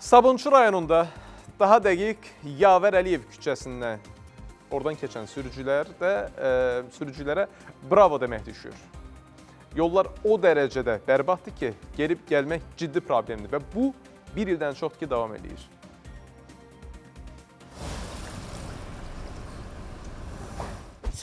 Sabunçu rayonunda daha dəqiq Yavər Əliyev küçəsindən oradan keçən sürücülərə bravo demək düşür. Yollar o dərəcədə bərbaddır ki, gelib gəlmək ciddi problemdir və bu bir ildən çox ki davam edir.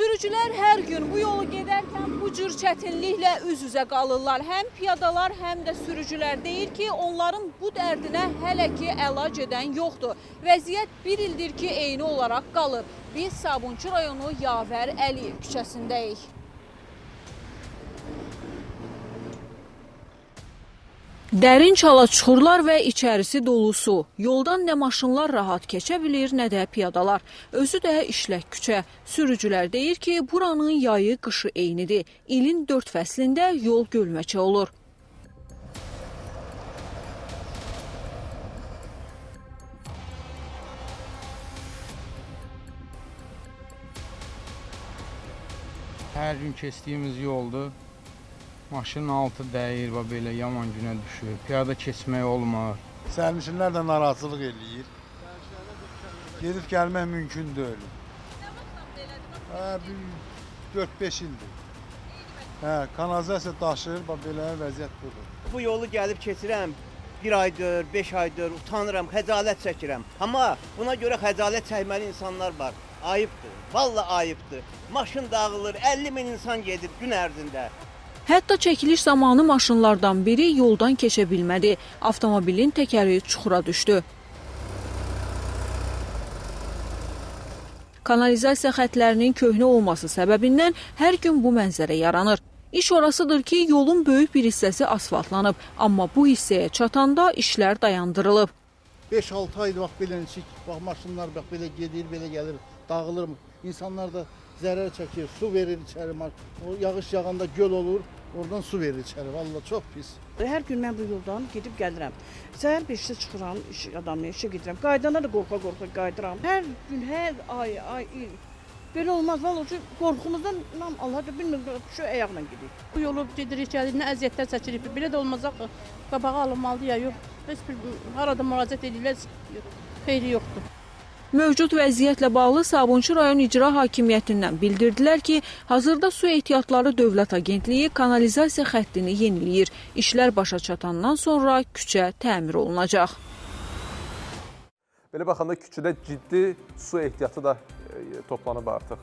Sürücülər hər gün bu yolu gedərkən bu cür çətinliklə üz-üzə qalırlar. Həm piyadalar, həm də sürücülər deyir ki, onların bu dərdinə hələ ki əlac edən yoxdur. Vəziyyət bir ildir ki, eyni olaraq qalır. Biz Sabunçu rayonu Yavər Əliyev küçəsindəyik. Dərin çala-çuxurlar və içərisi dolu su. Yoldan nə maşınlar rahat keçə bilir, nə də piyadalar. Özü də işlək küçə. Sürücülər deyir ki, buranın yayı, qışı eynidir. İlin 4 fəslində yol gölməçə olur. Hər gün keçdiyimiz yoldur. Maşının altı dəyir, belə yaman günə düşür. Piyada keçmək olmur. Sərnişinlər də narahatçılıq eləyir. Gedib gəlmək mümkün deyil. Nə vaxtdan belədir? 4-5 ildir. Kanalizasiya daşır, belə vəziyyət budur. Bu yolu gəlib keçirəm, 1 aydır, 5 aydır, utanıram, xəcalət çəkirəm. Amma buna görə xəcalət çəkməli insanlar var. Ayıbdır, vallahi ayıbdır. Maşın dağılır, 50 min insan gedir gün ərzində. Hətta çəkiliş zamanı maşınlardan biri yoldan keçə bilmədi. Avtomobilin təkəri çuxura düşdü. Kanalizasiya xətlərinin köhnə olması səbəbindən hər gün bu mənzərə yaranır. İş orasıdır ki, yolun böyük bir hissəsi asfaltlanıb, amma bu hissəyə çatanda işlər dayandırılıb. 5-6 aydır bax belə bax maşınlar bax belə gedir, belə gəlir, dağılır. İnsanlar da zərər çəkir, su verir içəri. O yağış yağanda göl olur, oradan su verir içəri. Vallahi çox pis. Hər gün mən bu yoldan gedib gəlirəm. Səhər 5-də çıxıram, adamla işə gedirəm. Qaydana da qorxa-qorxa qayıdıram. Hər gün, hər ay, il. Belə olmaz. Vallahi qorxumuzdan Allah da bilmir, şu ayaqla gedirik. Bu yolu gedirik, gəlirik, nə əziyyətlər çəkirik. Belə də olmaz axı. Qabağa alınmalıdır ya, yox. Heç bir arada müraciət edirlər, xeyri yoxdur. Mövcud vəziyyətlə bağlı Sabunçu rayon İcra Hakimiyyətindən bildirdilər ki, hazırda su ehtiyatları Dövlət Agentliyi kanalizasiya xəttini yeniləyir. İşlər başa çatandan sonra küçə təmir olunacaq. Belə baxanda küçədə ciddi su ehtiyatı da toplanıb artıq.